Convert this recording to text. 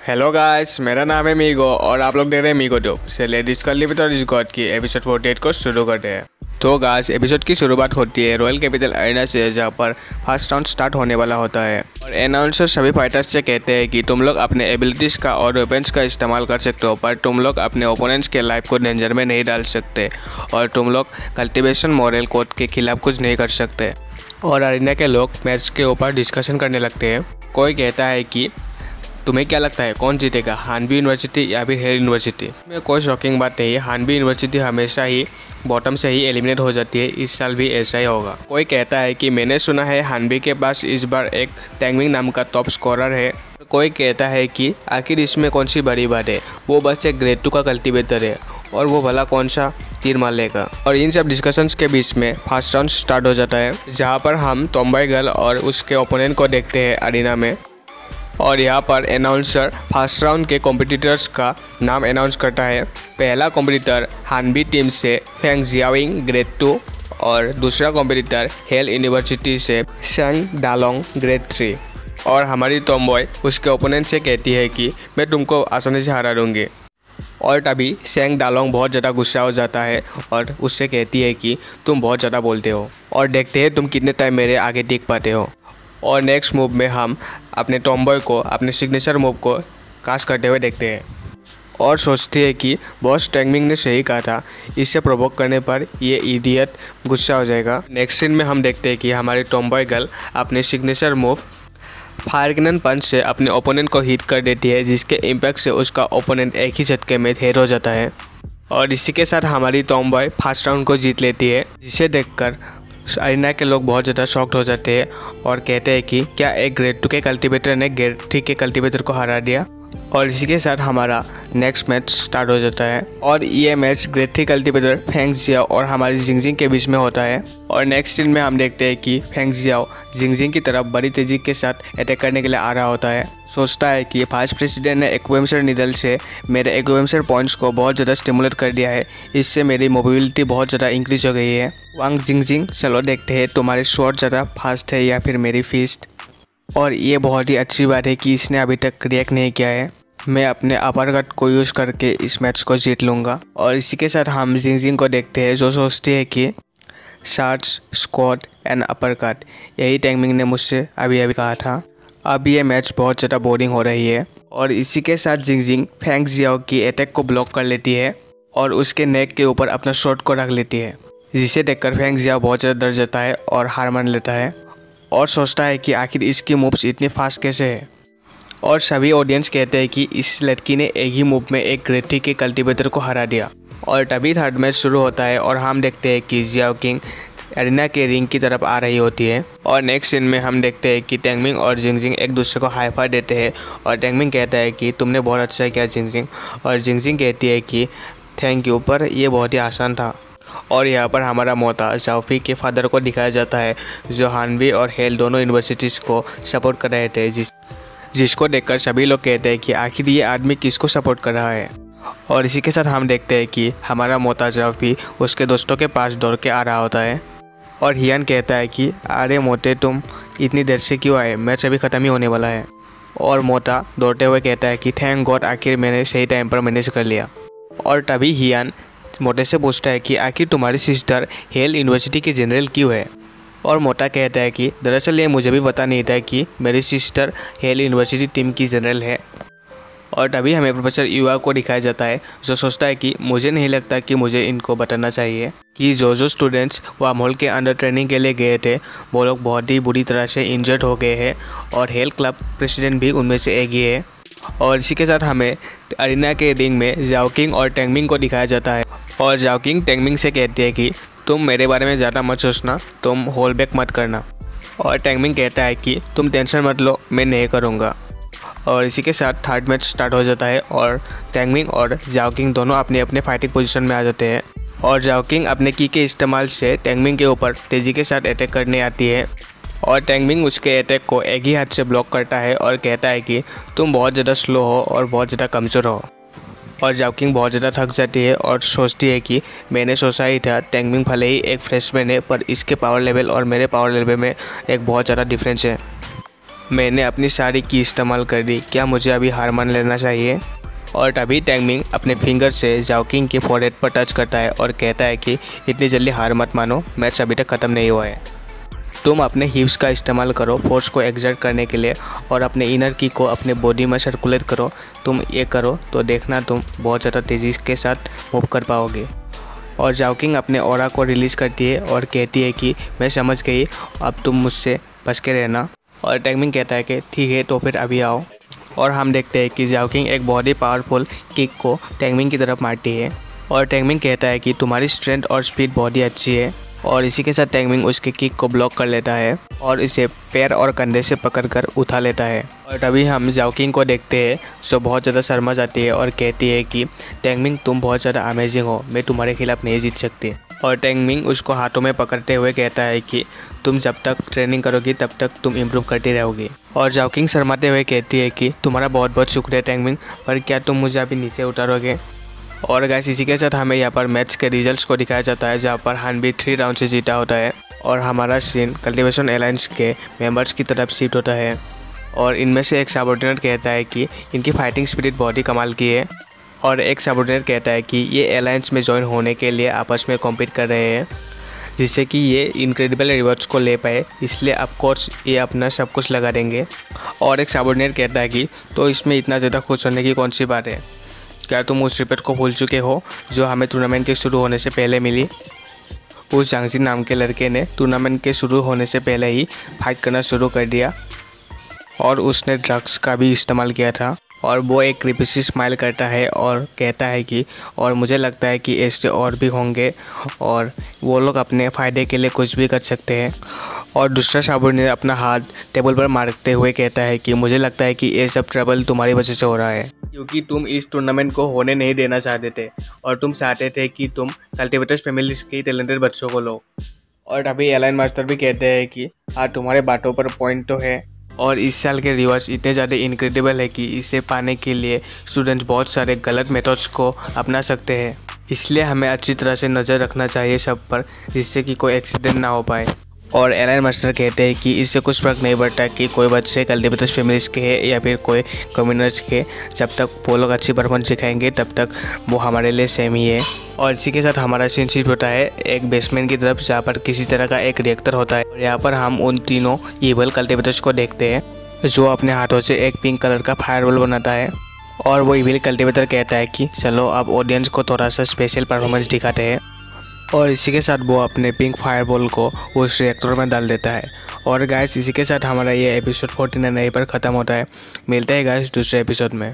Hello guys, मेरा नाम है मीगो और आप लोग देख रहे हैं मीगो ट्यूब। चलिए डिस्कस लिमिट और गॉड की एपिसोड 48 को शुरू करते हैं। तो गाइस, एपिसोड की शुरुआत होती है रॉयल कैपिटल अरेना से, जहाँ पर फर्स्ट राउंड स्टार्ट होने वाला होता है और अनाउंसर सभी फाइटर्स से कहते हैं कि तुम लोग अपने एबिलिटीज़ का और वेपन्स का इस्तेमाल कर सकते हो, पर तुम लोग अपने ओपोनेंट्स के लाइफ को डेंजर में नहीं डाल सकते और तुम लोग कल्टिवेशन मॉरल कोड के खिलाफ कुछ नहीं कर सकते। और अरेना के लोग मैच के ऊपर डिस्कशन करने लगते हैं। कोई कहता है कि तुम्हें क्या लगता है कौन जीतेगा, हानबी यूनिवर्सिटी या फिर हेल यूनिवर्सिटी? में कोई शॉकिंग बात नहीं है, हानबी यूनिवर्सिटी हमेशा ही बॉटम से ही एलिमिनेट हो जाती है, इस साल भी ऐसा ही होगा। कोई कहता है कि मैंने सुना है हानबी के पास इस बार एक टैंगमिंग नाम का टॉप स्कोरर है। कोई कहता है कि आखिर इसमें कौन सी बड़ी बात है, वो बस एक ग्रेड 2 का कल्टिवेटर है और वो भला कौन सा तीर मार लेगा। और इन सब डिस्कशंस के बीच में फर्स्ट राउंड स्टार्ट हो जाता है, जहाँ पर हम टॉम्बॉय गर्ल और उसके ओपोनेंट को देखते हैं अरीना में। और यहाँ पर अनाउंसर फर्स्ट राउंड के कॉम्पिटिटर्स का नाम अनाउंस करता है। पहला कॉम्पिटिटर हानबी टीम से फेंग जियाविंग ग्रेड 2 और दूसरा कॉम्पिटिटर हेल यूनिवर्सिटी से सेंग डालोंग ग्रेड 3। और हमारी टॉम्बॉय उसके ओपोनेंट से कहती है कि मैं तुमको आसानी से हरा दूंगी। और तभी सेंग डालोंग बहुत ज़्यादा गुस्सा हो जाता है और उससे कहती है कि तुम बहुत ज़्यादा बोलते हो और देखते हैं तुम कितने टाइम मेरे आगे टिक पाते हो। और नेक्स्ट मूव में हम अपने टॉम्बॉय को अपने सिग्नेचर मूव को कास्ट करते हुए देखते हैं और सोचते हैं कि बॉस टैंगमिंग ने सही कहा था, इससे प्रोवोक करने पर ये इडियट गुस्सा हो जाएगा। नेक्स्ट सीन में हम देखते हैं कि हमारी टॉम्बॉय गर्ल अपने सिग्नेचर मूव फायर कैनन पंच से अपने ओपोनेंट को हिट कर देती है, जिसके इम्पैक्ट से उसका ओपोनेंट एक ही झटके में हेड हो जाता है। और इसी के साथ हमारी टॉम्बॉय फर्स्ट राउंड को जीत लेती है, जिसे देखकर अरीना के लोग बहुत ज़्यादा शॉक्ड हो जाते हैं और कहते हैं कि क्या एक ग्रेड 2 के कल्टिवेटर ने ग्रेड 3 के कल्टिवेटर को हरा दिया। और इसी के साथ हमारा नेक्स्ट मैच स्टार्ट हो जाता है और ये match grade 3 cultivator Feng Jiao और हमारी जिंगजिंग के बीच में होता है। और नेक्स्ट सीन में हम देखते हैं कि फेंग जियाओ जिंगजिंग की तरफ बड़ी तेजी के साथ अटैक करने के लिए आ रहा होता है। सोचता है कि वाइस प्रेसिडेंट ने एक्वेम्सर निडल से मेरे एक्वेम्सर पॉइंट्स को बहुत ज़्यादा स्टिमुलेट कर दिया है, इससे मेरी मोबिलिटी बहुत ज़्यादा इंक्रीज हो गई है। वांग जिंगजिंग, चलो देखते हैं तुम्हारी शॉट ज़्यादा फास्ट है या फिर मेरी फिस्ट। और ये बहुत ही अच्छी बात है कि इसने अभी तक रिएक्ट नहीं किया है। मैं अपने अपरकट को यूज़ करके इस मैच को जीत लूँगा। और इसी के साथ हम जिंगजिंग को देखते हैं, जो सोचती है कि शॉट्स, स्क्वाट एंड अपरकट, यही टैंगमिंग ने मुझसे अभी अभी कहा था। अब ये मैच बहुत ज़्यादा बोरिंग हो रही है। और इसी के साथ जिंगजिंग फेंग जियाओ की अटैक को ब्लॉक कर लेती है और उसके नेक के ऊपर अपना शॉट को रख लेती है, जिसे देखकर फेंग जियाओ बहुत ज़्यादा डर जाता है और हार मान लेता है और सोचता है कि आखिर इसकी मूव्स इतनी फास्ट कैसे है। और सभी ऑडियंस कहते हैं कि इस लड़की ने एक ही मूव में एक ग्रेड 3 के कल्टिवेटर को हरा दिया। और तभी थर्ड मैच शुरू होता है और हम देखते हैं कि जियाओ किंग अरीना के रिंग की तरफ आ रही होती है। और नेक्स्ट सीन में हम देखते हैं कि टैंगमिंग और जिंगजिंग एक दूसरे को हाई फाइव देते हैं और टैंगमिंग कहता है कि तुमने बहुत अच्छा किया जिंगजिंग, और जिंगजिंग कहती है कि थैंक यू, पर यह बहुत ही आसान था। और यहाँ पर हमारा मोता जाओफी के फादर को दिखाया जाता है, जो हानबी और हेल दोनों यूनिवर्सिटीज़ को सपोर्ट कर रहे थे, जिसको देखकर सभी लोग कहते हैं कि आखिर ये आदमी किसको सपोर्ट कर रहा है। और इसी के साथ हम देखते हैं कि हमारा मोता जाओफी उसके दोस्तों के पास दौड़ के आ रहा होता है और हियान कहता है कि अरे मोते, तुम इतनी देर से क्यों आए, मैच अभी ख़त्म ही होने वाला है। और मोता दौड़ते हुए कहता है कि थैंक गॉड, आखिर मैंने सही टाइम पर मैनेज कर लिया। और तभी हियान मोटे से पूछता है कि आखिर तुम्हारी सिस्टर हेल यूनिवर्सिटी की जनरल क्यों है। और मोटा कहता है कि दरअसल ये मुझे भी पता नहीं था कि मेरी सिस्टर हेल यूनिवर्सिटी टीम की जनरल है। और तभी हमें प्रोफेसर युवा को दिखाया जाता है, जो सोचता है कि मुझे नहीं लगता कि मुझे इनको बताना चाहिए कि जो स्टूडेंट्स वार्म होल के अंदर ट्रेनिंग के लिए गए थे, वो लोग बहुत ही बुरी तरह से इंजर्ड हो गए हैं और हेल क्लब प्रेसिडेंट भी उनमें से एक ही है। और इसी के साथ हमें अरीना के रिंग में जाओ किंग और टैंगमिंग को दिखाया जाता है और जाओ किंग टैंगमिंग से कहती है कि तुम मेरे बारे में ज़्यादा मत सोचना, तुम होल्ड बैक मत करना। और टैंगमिंग कहता है कि तुम टेंशन मत लो, मैं नहीं करूँगा। और इसी के साथ थर्ड मैच स्टार्ट हो जाता है और टैंगमिंग और जाओ किंग दोनों अपने अपने फाइटिंग पोजीशन में आ जाते हैं। और जाओ किंग अपने की के इस्तेमाल से टैंगमिंग के ऊपर तेज़ी के साथ अटैक करने आती है और टैंगमिंग उसके अटैक को एक ही हाथ से ब्लॉक करता है और कहता है कि तुम बहुत ज़्यादा स्लो हो और बहुत ज़्यादा कमज़ोर हो। और जाओ किंग बहुत ज़्यादा थक जाती है और सोचती है कि मैंने सोचा ही था टैंगमिंग भले ही एक फ्रेशमैन है, पर इसके पावर लेवल और मेरे पावर लेवल में एक बहुत ज़्यादा डिफरेंस है। मैंने अपनी सारी की इस्तेमाल कर दी, क्या मुझे अभी हार मान लेना चाहिए? और तभी टैंगमिंग अपने फिंगर से जाओकिंग के फोरहेड पर टच करता है और कहता है कि इतनी जल्दी हार मत मानो, मैच अभी तक ख़त्म नहीं हुआ है। तुम अपने हिप्स का इस्तेमाल करो फोर्स को एक्सर्ट करने के लिए और अपने इनर की को अपने बॉडी में सर्कुलेट करो। तुम ये करो तो देखना तुम बहुत ज़्यादा तेज़ी के साथ मूव कर पाओगे। और जाओकिंग अपने ऑरा को रिलीज़ करती है और कहती है कि मैं समझ गई, अब तुम मुझसे बच के रहना। और टैंगमिंग कहता है कि ठीक है तो फिर अभी आओ। और हम देखते हैं कि जाओकिंग एक बहुत ही पावरफुल किक को टैंगमिंग की तरफ मारती है और टैंगमिंग कहता है कि तुम्हारी स्ट्रेंथ और स्पीड बहुत ही अच्छी है। और इसी के साथ टैंगमिंग उसके किक को ब्लॉक कर लेता है और इसे पैर और कंधे से पकड़कर उठा लेता है। और तभी हम जाओकिंग को देखते हैं जो बहुत ज़्यादा शर्मा जाती है और कहती है कि टैंगमिंग तुम बहुत ज़्यादा अमेजिंग हो, मैं तुम्हारे खिलाफ नहीं जीत सकती। और टैंगमिंग उसको हाथों में पकड़ते हुए कहता है कि तुम जब तक ट्रेनिंग करोगी तब तक तुम इम्प्रूव करती रहोगी। और जाओकिंग शर्माते हुए कहती है कि तुम्हारा बहुत बहुत शुक्रिया टैंगमिंग, पर क्या तुम मुझे अभी नीचे उतारोगे? और गाइस इसी के साथ हमें यहाँ पर मैच के रिजल्ट्स को दिखाया जाता है, जहाँ पर हानबी 3 राउंड से जीता होता है और हमारा सीन कल्टिवेशन एलायंस के मेंबर्स की तरफ शिफ्ट होता है। और इनमें से एक सबऑर्डिनेट कहता है कि इनकी फाइटिंग स्पिरिट बहुत ही कमाल की है और एक सबऑर्डिनेट कहता है कि ये एलायंस में ज्वाइन होने के लिए आपस में कॉम्पीट कर रहे हैं जिससे कि ये इनक्रेडिबल रिवॉर्ड्स को ले पाए, इसलिए ऑफकोर्स ये अपना सब कुछ लगा देंगे। और एक सबऑर्डिनेट कहता है कि तो इसमें इतना ज़्यादा खुश होने की कौन सी बात है, क्या तुम उस रिपोर्ट को भूल चुके हो जो हमें टूर्नामेंट के शुरू होने से पहले मिली? उस जांगजी नाम के लड़के ने टूर्नामेंट के शुरू होने से पहले ही फाइट करना शुरू कर दिया और उसने ड्रग्स का भी इस्तेमाल किया था। और वो एक क्रीपी सी स्माइल करता है और कहता है कि और मुझे लगता है कि ऐसे और भी होंगे और वो लोग अपने फ़ायदे के लिए कुछ भी कर सकते हैं। और दूसरा साबुर ने अपना हाथ टेबल पर मारते हुए कहता है कि मुझे लगता है कि ये सब ट्रबल तुम्हारी वजह से हो रहा है, क्योंकि तुम इस टूर्नामेंट को होने नहीं देना चाहते थे और तुम चाहते थे कि तुम कल्टिवेटर्स फैमिली के टैलेंटेड बच्चों को लो। और अभी एलाइन मास्टर भी कहते हैं कि हाँ तुम्हारे बातों पर पॉइंट तो है और इस साल के रिवॉर्ड्स इतने ज़्यादा इनक्रेडिबल है कि इसे पाने के लिए स्टूडेंट्स बहुत सारे गलत मेथड्स को अपना सकते हैं, इसलिए हमें अच्छी तरह से नज़र रखना चाहिए सब पर जिससे कि कोई एक्सीडेंट ना हो पाए। और एलाइन मास्टर कहते हैं कि इससे कुछ फर्क नहीं पड़ता कि कोई बच्चे कल्टिवेटर्स फैमिलीज के हैं या फिर कोई कम्युनिटीज के, जब तक वो लोग अच्छी परफॉर्मेंस दिखाएंगे तब तक वो हमारे लिए सेम ही है। और इसी के साथ हमारा सीन शिफ्ट होता है एक बेसमेंट की तरफ जहाँ पर किसी तरह का एक रिएक्टर होता है और यहाँ पर हम उन तीनों ईवल कल्टिवेटर्स को देखते हैं जो अपने हाथों से एक पिंक कलर का फायरवॉल बनाता है। और वो ईविल कल्टिवेटर कहता है कि चलो अब ऑडियंस को थोड़ा सा स्पेशल परफॉर्मेंस दिखाते हैं। और इसी के साथ वो अपने पिंक फायरबॉल को उस रिएक्टर में डाल देता है। और गाइस इसी के साथ हमारा ये एपिसोड 49 यहीं पर ख़त्म होता है। मिलते हैं गाइस दूसरे एपिसोड में।